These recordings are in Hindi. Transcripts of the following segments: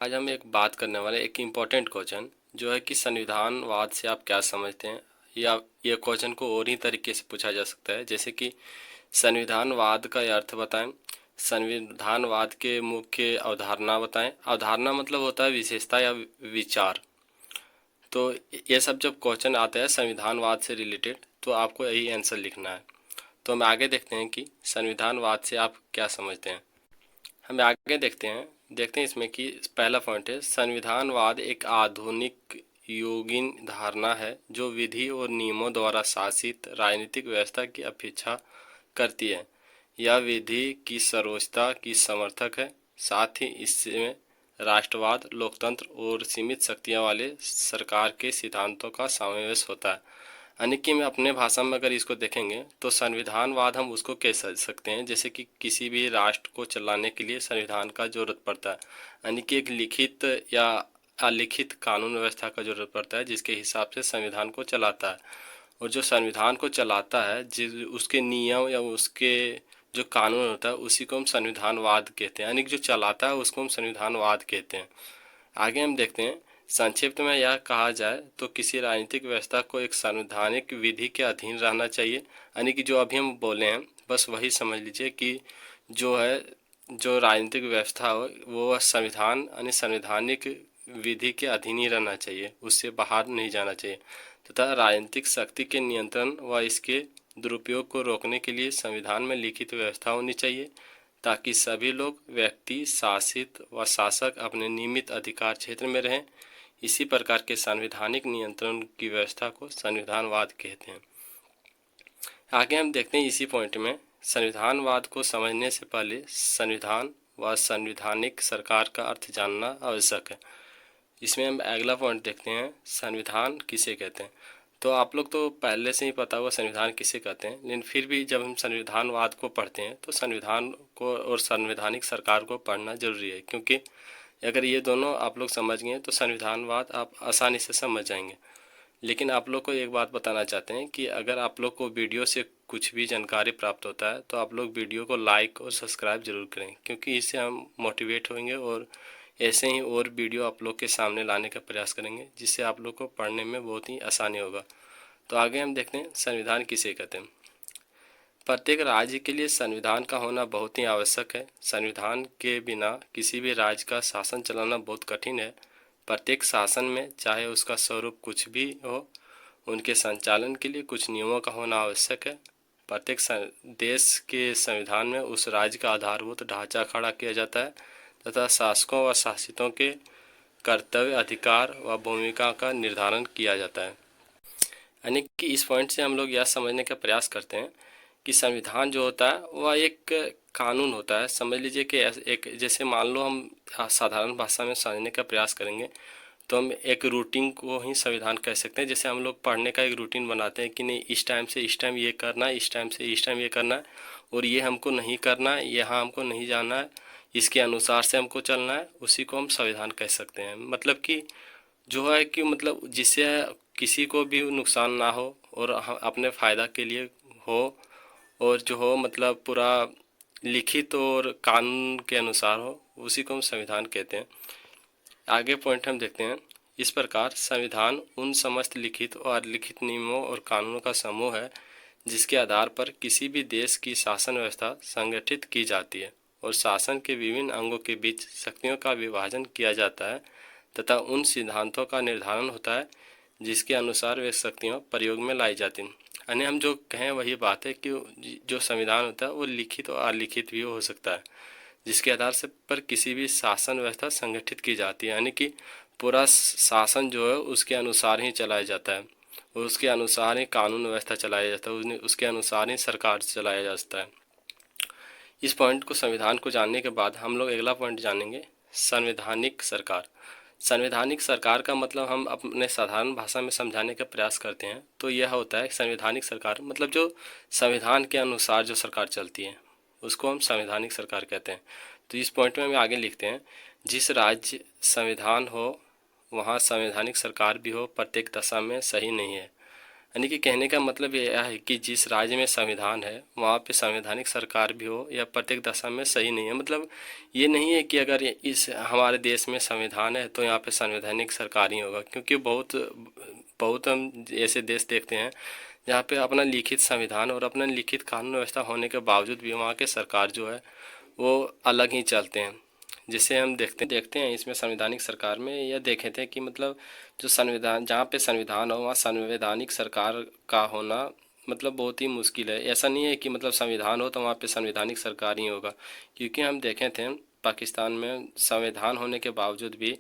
आज हम एक बात करने वाले एक इम्पोर्टेंट क्वेश्चन जो है कि संविधानवाद से आप क्या समझते हैं। या ये क्वेश्चन को और ही तरीके से पूछा जा सकता है, जैसे कि संविधानवाद का अर्थ बताएं, संविधानवाद के मुख्य अवधारणा बताएं। अवधारणा मतलब होता है विशेषता या विचार। तो ये सब जब क्वेश्चन आता है संविधानवाद से रिलेटेड तो आपको यही आंसर लिखना है। तो हम आगे देखते हैं कि संविधानवाद से आप क्या समझते हैं। हम आगे देखते हैं इसमें कि पहला पॉइंट है, संविधानवाद एक आधुनिक योगिन धारणा है जो विधि और नियमों द्वारा शासित राजनीतिक व्यवस्था की अपेक्षा करती है। यह विधि की सर्वोच्चता की समर्थक है। साथ ही इसमें राष्ट्रवाद, लोकतंत्र और सीमित शक्तियां वाले सरकार के सिद्धांतों का समावेश होता है। यानी कि मैं अपने भाषा में अगर इसको देखेंगे तो संविधानवाद हम उसको कह सकते हैं जैसे कि किसी भी राष्ट्र को चलाने के लिए संविधान का जरूरत पड़ता है। यानी कि एक लिखित या अलिखित कानून व्यवस्था का जरूरत पड़ता है जिसके हिसाब से संविधान को चलाता है। और जो संविधान को चलाता है जिस उसके नियम या उसके जो कानून होता है उसी को हम संविधानवाद कहते हैं। यानी कि जो चलाता है उसको हम संविधानवाद कहते हैं। आगे हम देखते हैं, संक्षिप्त में यह कहा जाए तो किसी राजनीतिक व्यवस्था को एक संवैधानिक विधि के अधीन रहना चाहिए। यानी कि जो अभी हम बोले हैं बस वही समझ लीजिए कि जो है जो राजनीतिक व्यवस्था हो वो संविधान यानी संवैधानिक विधि के अधीन ही रहना चाहिए, उससे बाहर नहीं जाना चाहिए। तथा राजनीतिक शक्ति के नियंत्रण व इसके दुरुपयोग को रोकने के लिए संविधान में लिखित व्यवस्था होनी चाहिए ताकि सभी लोग, व्यक्ति, शासित व शासक अपने नियमित अधिकार क्षेत्र में रहें। इसी प्रकार के संवैधानिक नियंत्रण की व्यवस्था को संविधानवाद कहते हैं। आगे हम देखते हैं इसी पॉइंट में, संविधानवाद को समझने से पहले संविधान व संवैधानिक सरकार का अर्थ जानना आवश्यक है। इसमें हम अगला पॉइंट देखते हैं, संविधान किसे कहते हैं। तो आप लोग तो पहले से ही पता हुआ संविधान किसे कहते हैं, लेकिन फिर भी जब हम संविधानवाद को पढ़ते हैं तो संविधान को और संवैधानिक सरकार को पढ़ना जरूरी है, क्योंकि अगर ये दोनों आप लोग समझ गए तो संविधानवाद आप आसानी से समझ जाएंगे। लेकिन आप लोग को एक बात बताना चाहते हैं कि अगर आप लोग को वीडियो से कुछ भी जानकारी प्राप्त होता है तो आप लोग वीडियो को लाइक और सब्सक्राइब जरूर करें, क्योंकि इससे हम मोटिवेट होंगे और ऐसे ही और वीडियो आप लोग के सामने लाने का प्रयास करेंगे जिससे आप लोग को पढ़ने में बहुत ही आसानी होगा। तो आगे हम देखते हैं संविधान किसे कहते हैं। प्रत्येक राज्य के लिए संविधान का होना बहुत ही आवश्यक है। संविधान के बिना किसी भी राज्य का शासन चलाना बहुत कठिन है। प्रत्येक शासन में चाहे उसका स्वरूप कुछ भी हो, उनके संचालन के लिए कुछ नियमों का होना आवश्यक है। प्रत्येक देश के संविधान में उस राज्य का आधारभूत ढांचा खड़ा किया जाता है तथा शासकों व शासितों के कर्तव्य, अधिकार व भूमिका का निर्धारण किया जाता है। यानी कि इस पॉइंट से हम लोग यह समझने का प्रयास करते हैं कि संविधान जो होता है वह एक कानून होता है। समझ लीजिए कि एक जैसे मान लो हम साधारण भाषा में समझने का प्रयास करेंगे तो हम एक रूटीन को ही संविधान कह सकते हैं। जैसे हम लोग पढ़ने का एक रूटीन बनाते हैं कि नहीं, इस टाइम से इस टाइम ये करना है, इस टाइम से इस टाइम ये करना है, और ये हमको नहीं करना है, यहाँ हमको नहीं जाना है, इसके अनुसार से हमको चलना है, उसी को हम संविधान कह सकते हैं। मतलब कि जो है कि मतलब जिससे किसी को भी नुकसान ना हो और अपने फ़ायदा के लिए हो, और जो हो मतलब पूरा लिखित और कानून के अनुसार हो, उसी को हम संविधान कहते हैं। आगे पॉइंट हम देखते हैं, इस प्रकार संविधान उन समस्त लिखित और अलिखित नियमों और कानूनों का समूह है जिसके आधार पर किसी भी देश की शासन व्यवस्था संगठित की जाती है और शासन के विभिन्न अंगों के बीच शक्तियों का विभाजन किया जाता है तथा उन सिद्धांतों का निर्धारण होता है जिसके अनुसार वे शक्तियाँ प्रयोग में लाई जाती हैं। यानी हम जो कहें वही बात है कि जो संविधान होता है वो लिखित और अलिखित भी हो सकता है, जिसके आधार से पर किसी भी शासन व्यवस्था संगठित की जाती है। यानी कि पूरा शासन जो है उसके अनुसार ही चलाया जाता है और उसके अनुसार ही कानून व्यवस्था चलाया जाता है, उसके अनुसार ही सरकार चलाया जाता है। इस पॉइंट को, संविधान को जानने के बाद हम लोग अगला पॉइंट जानेंगे, संवैधानिक सरकार। संवैधानिक सरकार का मतलब हम अपने साधारण भाषा में समझाने का प्रयास करते हैं तो यह होता है संवैधानिक सरकार मतलब जो संविधान के अनुसार जो सरकार चलती है उसको हम संवैधानिक सरकार कहते हैं। तो इस पॉइंट में हम आगे लिखते हैं, जिस राज्य संविधान हो वहाँ संवैधानिक सरकार भी हो प्रत्येक दशा में सही नहीं है। यानी कि कहने का मतलब यह है कि जिस राज्य में संविधान है वहाँ पे संवैधानिक सरकार भी हो या प्रत्येक दशा में सही नहीं है। मतलब ये नहीं है कि अगर इस हमारे देश में संविधान है तो यहाँ पे संवैधानिक सरकार ही होगा, क्योंकि बहुत बहुत हम ऐसे देश देखते हैं जहाँ पे अपना लिखित संविधान और अपना लिखित कानून व्यवस्था होने के बावजूद भी वहाँ के सरकार जो है वो अलग ही चलते हैं। जिसे हम देखते हैं इसमें संवैधानिक सरकार में यह देखे थे कि मतलब जो संविधान, जहाँ पे संविधान हो वहाँ संवैधानिक सरकार का होना मतलब बहुत ही मुश्किल है। ऐसा नहीं है कि मतलब संविधान हो तो वहाँ पे संवैधानिक सरकार ही होगा, क्योंकि हम देखे थे पाकिस्तान में संविधान होने के बावजूद भी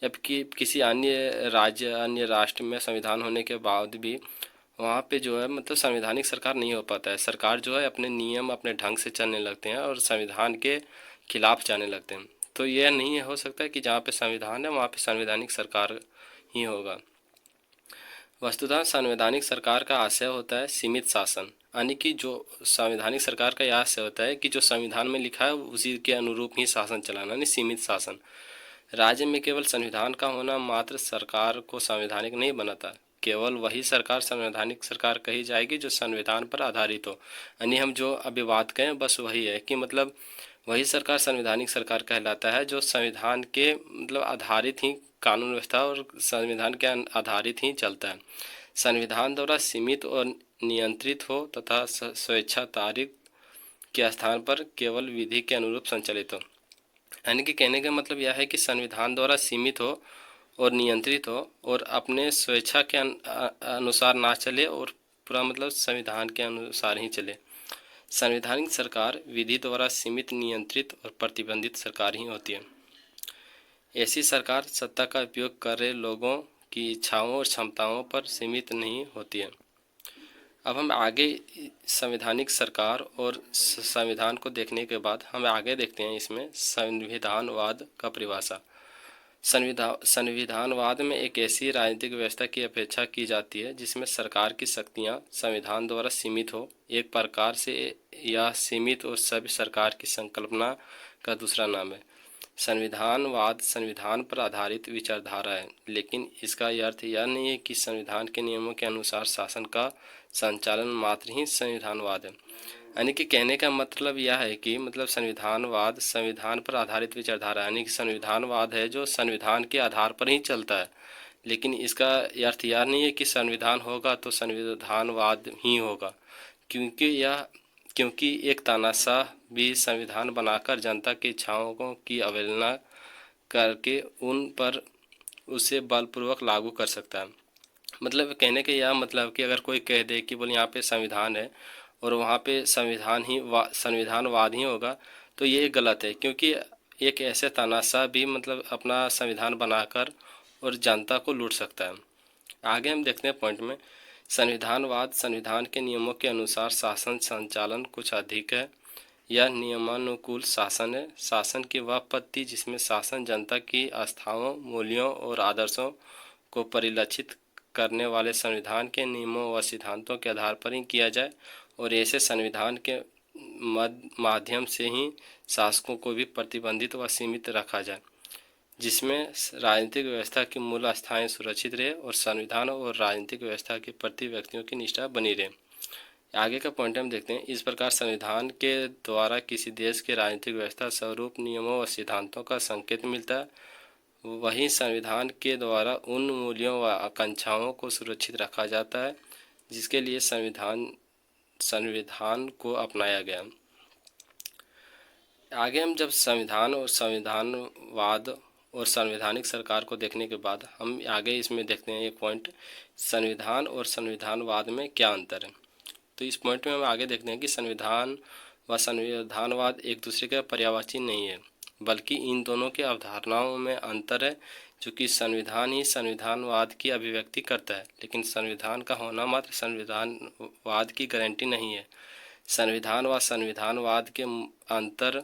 या कि किसी अन्य राज्य अन्य राष्ट्र में संविधान होने के बावजूद भी वहाँ पे जो है मतलब संवैधानिक सरकार नहीं हो पाता है। सरकार जो है अपने नियम अपने ढंग से चलने लगते हैं और संविधान के खिलाफ जाने लगते हैं। तो यह नहीं हो सकता कि जहाँ पे संविधान है वहाँ पे संवैधानिक सरकार ही होगा। वस्तुतः संवैधानिक सरकार का आशय होता है सीमित शासन, यानी कि जो संवैधानिक सरकार का यह आशय होता है कि जो संविधान में लिखा है उसी के अनुरूप ही शासन चलाना, यानी सीमित शासन। राज्य में केवल संविधान का होना मात्र सरकार को संवैधानिक नहीं बनाता। केवल वही सरकार संवैधानिक सरकार कही जाएगी जो संविधान पर आधारित हो। यानी हम जो अभी बात कहें बस वही है कि मतलब वही सरकार संवैधानिक सरकार कहलाता है जो संविधान के मतलब आधारित ही कानून व्यवस्था और संविधान के आधारित ही चलता है, संविधान द्वारा सीमित और नियंत्रित हो तथा स्वेच्छाचारित के स्थान पर केवल विधि के अनुरूप संचालित हो। यानी कि कहने का मतलब यह है कि संविधान द्वारा सीमित हो और नियंत्रित हो और अपने स्वेच्छा के अनुसार ना चले और पूरा मतलब संविधान के अनुसार ही चले। संवैधानिक सरकार विधि द्वारा सीमित, नियंत्रित और प्रतिबंधित सरकार ही होती है। ऐसी सरकार सत्ता का उपयोग कर रहे लोगों की इच्छाओं और क्षमताओं पर सीमित नहीं होती है। अब हम आगे संवैधानिक सरकार और संविधान को देखने के बाद हम आगे देखते हैं इसमें संविधानवाद का परिभाषा। संविधानवाद में एक ऐसी राजनीतिक व्यवस्था की अपेक्षा की जाती है जिसमें सरकार की शक्तियां संविधान द्वारा सीमित हो। एक प्रकार से यह सीमित और सभ्य सरकार की संकल्पना का दूसरा नाम है। संविधानवाद संविधान पर आधारित विचारधारा है, लेकिन इसका अर्थ यह नहीं है कि संविधान के नियमों के अनुसार शासन का संचालन मात्र ही संविधानवाद है। यानी कि कहने का मतलब यह है कि मतलब संविधानवाद संविधान पर आधारित विचारधारा, यानी कि संविधानवाद है जो संविधान के आधार पर ही चलता है, लेकिन इसका अर्थ यह नहीं है कि संविधान होगा तो संविधानवाद ही होगा, क्योंकि एक तानाशाह भी संविधान बनाकर जनता की इच्छाओं की अवहेलना करके उन पर उसे बलपूर्वक लागू कर सकता है। मतलब कहने का यह मतलब कि अगर कोई कह दे कि बोले यहाँ पे संविधान है और वहाँ पे संविधानवाद ही होगा तो ये गलत है, क्योंकि एक ऐसे तानाशाह भी मतलब अपना संविधान बनाकर और जनता को लूट सकता है। आगे हम देखते हैं पॉइंट में, संविधानवाद संविधान के नियमों के अनुसार शासन संचालन कुछ अधिक है। यह नियमानुकूल शासन है। शासन की वह पद्धति जिसमें शासन जनता की आस्थाओं, मूल्यों और आदर्शों को परिलक्षित करने वाले संविधान के नियमों व सिद्धांतों के आधार पर ही किया जाए और ऐसे संविधान के माध्यम से ही शासकों को भी प्रतिबंधित व सीमित रखा जाए, जिसमें राजनीतिक व्यवस्था की मूल आस्थाएं सुरक्षित रहे और संविधान और राजनीतिक व्यवस्था के प्रति व्यक्तियों की निष्ठा बनी रहे। आगे का पॉइंट हम देखते हैं। इस प्रकार संविधान के द्वारा किसी देश के राजनीतिक व्यवस्था स्वरूप नियमों व सिद्धांतों का संकेत मिलता है। वहीं संविधान के द्वारा उन मूल्यों व आकांक्षाओं को सुरक्षित रखा जाता है जिसके लिए संविधान को अपनाया गया। आगे हम जब संविधान और संविधानवाद और संवैधानिक सरकार को देखने के बाद हम आगे इसमें देखते हैं एक पॉइंट, संविधान और संविधानवाद में क्या अंतर है। तो इस पॉइंट में हम आगे देखते हैं कि संविधान व संविधानवाद एक दूसरे का पर्यायवाची नहीं है, बल्कि इन दोनों की अवधारणाओं में अंतर है। चूँकि संविधान ही संविधानवाद की अभिव्यक्ति करता है, लेकिन संविधान का होना मात्र संविधानवाद की गारंटी नहीं है। संविधान व संविधानवाद के अंतर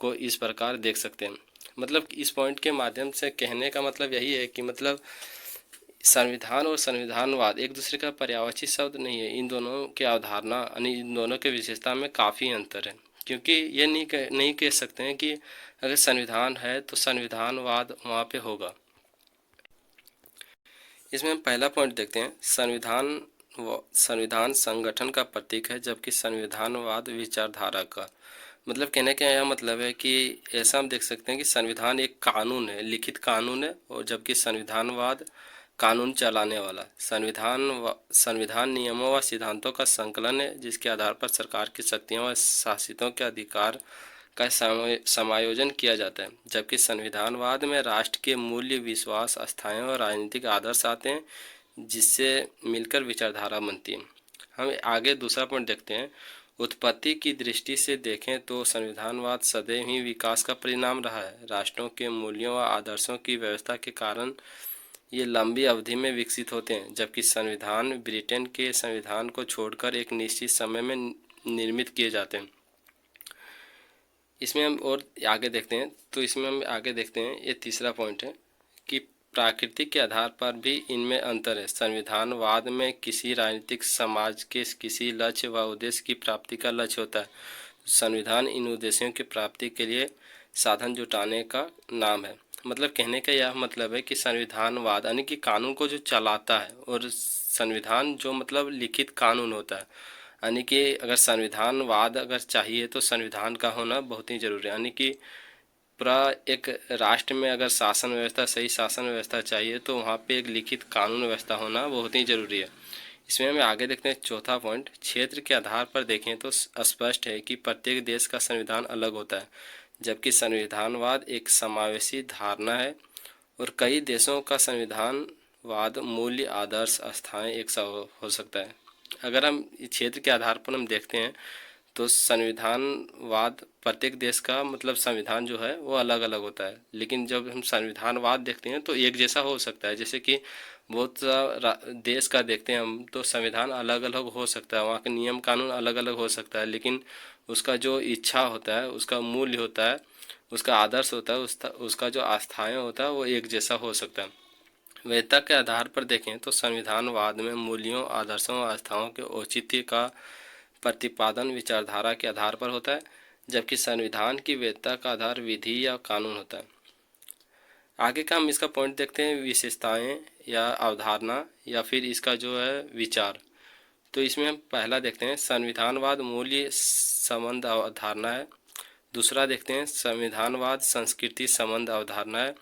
को इस प्रकार देख सकते हैं। मतलब इस पॉइंट के माध्यम से कहने का मतलब यही है कि मतलब संविधान और संविधानवाद एक दूसरे का पर्यायवाची शब्द नहीं है। इन दोनों की अवधारणा यानी इन दोनों के विशेषता में काफ़ी अंतर है, क्योंकि ये नहीं कह सकते हैं कि अगर संविधान है तो संविधानवाद वहाँ पे होगा। इसमें हम पहला पॉइंट देखते हैं, संविधान वो संविधान संगठन का प्रतीक है, जबकि संविधानवाद विचारधारा का। मतलब कहने का यह मतलब है कि ऐसा हम देख सकते हैं कि संविधान एक कानून है, लिखित कानून है, और जबकि संविधानवाद कानून चलाने वाला। संविधान नियमों व सिद्धांतों का संकलन है, जिसके आधार पर सरकार की शक्तियों व शासितों के अधिकार का समायोजन किया जाता है। जबकि संविधानवाद में राष्ट्र के मूल्य, विश्वास, आस्थाएं और राजनीतिक आदर्श आते हैं, जिससे मिलकर विचारधारा बनती है। हम आगे दूसरा पॉइंट देखते हैं। उत्पत्ति की दृष्टि से देखें तो संविधानवाद सदैव ही विकास का परिणाम रहा है। राष्ट्रों के मूल्यों व आदर्शों की व्यवस्था के कारण ये लंबी अवधि में विकसित होते हैं, जबकि संविधान ब्रिटेन के संविधान को छोड़कर एक निश्चित समय में निर्मित किए जाते हैं। इसमें हम और आगे देखते हैं, तो इसमें हम आगे देखते हैं, ये तीसरा पॉइंट है कि प्रकृति के आधार पर भी इनमें अंतर है। संविधानवाद में किसी राजनीतिक समाज के किसी लक्ष्य व उद्देश्य की प्राप्ति का लक्ष्य होता है। संविधान इन उद्देश्यों की प्राप्ति के लिए साधन जुटाने का नाम है। मतलब कहने का यह मतलब है कि संविधानवाद यानी कि कानून को जो चलाता है, और संविधान जो मतलब लिखित कानून होता है। यानी कि अगर संविधानवाद अगर चाहिए तो संविधान का होना बहुत ही जरूरी है। यानी कि पूरा एक राष्ट्र में अगर शासन व्यवस्था, सही शासन व्यवस्था चाहिए तो वहाँ पे एक लिखित कानून व्यवस्था होना बहुत ही जरूरी है। इसमें हमें आगे देखते हैं चौथा पॉइंट। क्षेत्र के आधार पर देखें तो स्पष्ट है कि प्रत्येक देश का संविधान अलग होता है, जबकि संविधानवाद एक समावेशी धारणा है, और कई देशों का संविधानवाद मूल्य, आदर्श, आस्थाएं एक सा हो सकता है। अगर हम इस क्षेत्र के आधार पर हम देखते हैं तो संविधानवाद प्रत्येक देश का मतलब संविधान जो है वो अलग अलग होता है, लेकिन जब हम संविधानवाद देखते हैं तो एक जैसा हो सकता है। जैसे कि बहुत सा देश का देखते हैं हम तो संविधान अलग अलग हो सकता है, वहाँ के नियम कानून अलग अलग हो सकता है, लेकिन उसका जो इच्छा होता है, उसका मूल्य होता है, उसका आदर्श होता है, उसका जो आस्थाएं होता है वो एक जैसा हो सकता है। वैधता के आधार पर देखें तो संविधानवाद में मूल्यों, आदर्शों और आस्थाओं के औचित्य का प्रतिपादन विचारधारा के आधार पर होता है, जबकि संविधान की वैधता का आधार विधि या कानून होता है। आगे का हम इसका पॉइंट देखते हैं, विशेषताएं या अवधारणा या फिर इसका जो है विचार। तो इसमें हम पहला देखते हैं संविधानवाद मूल्य संबंध अवधारणा है। दूसरा देखते हैं संविधानवाद संस्कृति संबंध अवधारणा है।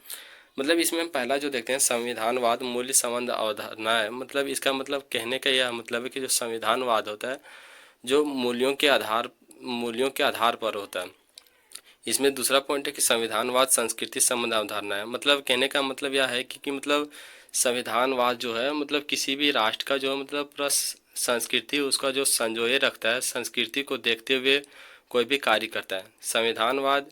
मतलब इसमें हम पहला जो देखते हैं संविधानवाद मूल्य संबंध अवधारणा है। मतलब इसका मतलब कहने का यह मतलब है कि जो संविधानवाद होता है जो मूल्यों के आधार पर होता है। इसमें दूसरा पॉइंट है कि संविधानवाद संस्कृति संबंध अवधारणा है। मतलब कहने का मतलब यह है कि मतलब संविधानवाद जो है मतलब किसी भी राष्ट्र का जो मतलब पूरा संस्कृति उसका जो संजोए रखता है, संस्कृति को देखते हुए कोई भी कार्य करता है। संविधानवाद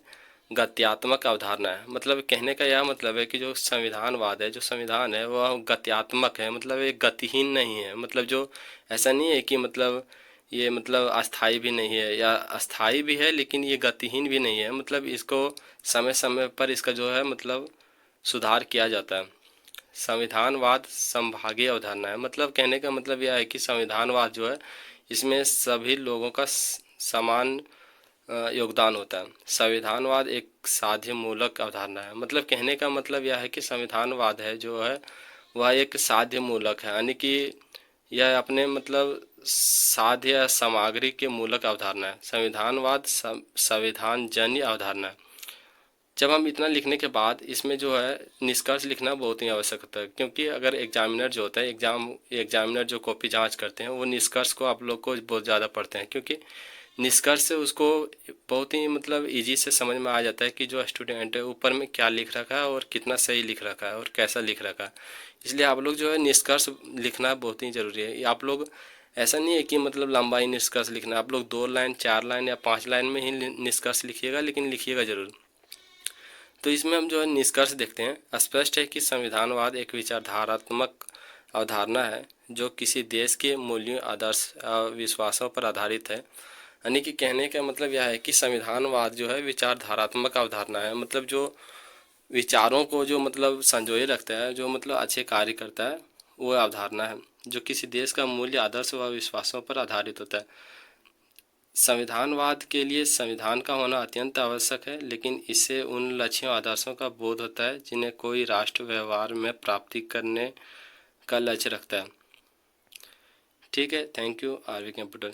गत्यात्मक अवधारणा है। मतलब कहने का यह मतलब है कि जो संविधानवाद है, जो संविधान है वह गत्यात्मक है, मतलब एक गतिहीन नहीं है। मतलब जो ऐसा नहीं है कि मतलब ये मतलब अस्थाई भी नहीं है, या अस्थाई भी है लेकिन ये गतिहीन भी नहीं है। मतलब इसको समय समय पर इसका जो है मतलब सुधार किया जाता है। संविधानवाद संभागीय अवधारणा है। मतलब कहने का मतलब यह है कि संविधानवाद जो है इसमें सभी लोगों का समान योगदान होता है। संविधानवाद एक साध्य मूलक अवधारणा है। मतलब कहने का मतलब यह है कि संविधानवाद है जो है वह एक साध्य मूलक है, यानी कि यह अपने मतलब साध्य या सामग्री के मूलक अवधारणा है। संविधानवाद संविधान जन्य अवधारणा है। जब हम इतना लिखने के बाद इसमें जो है निष्कर्ष लिखना बहुत ही आवश्यक होता है, क्योंकि अगर एग्जामिनर जो होता है एग्जामिनर जो कॉपी जांच करते हैं वो निष्कर्ष को आप लोग को बहुत ज़्यादा पढ़ते हैं, क्योंकि निष्कर्ष से उसको बहुत ही मतलब इजी से समझ में आ जाता है कि जो स्टूडेंट है ऊपर में क्या लिख रखा है और कितना सही लिख रखा है और कैसा लिख रखा है। इसलिए आप लोग जो है निष्कर्ष लिखना बहुत ही ज़रूरी है। आप लोग ऐसा नहीं है कि मतलब लंबा ही निष्कर्ष लिखना, आप लोग 2 लाइन 4 लाइन या 5 लाइन में ही निष्कर्ष लिखिएगा, लेकिन लिखिएगा ज़रूर। तो इसमें हम जो है निष्कर्ष देखते हैं। स्पष्ट है कि संविधानवाद एक विचारधारात्मक अवधारणा है जो किसी देश के मूल्यों, आदर्श विश्वासों पर आधारित है। यानी कि कहने का मतलब यह है कि संविधानवाद जो है विचारधारात्मक अवधारणा है। मतलब जो विचारों को जो मतलब संजोए रखता है, जो मतलब अच्छे कार्य करता है, वो अवधारणा है जो किसी देश का मूल्य, आदर्श व विश्वासों पर आधारित होता है। संविधानवाद के लिए संविधान का होना अत्यंत आवश्यक है, लेकिन इससे उन लक्ष्यों, आदर्शों का बोध होता है जिन्हें कोई राष्ट्र व्यवहार में प्राप्ति करने का लक्ष्य रखता है। ठीक है, थैंक यू आरवी कंप्यूटर।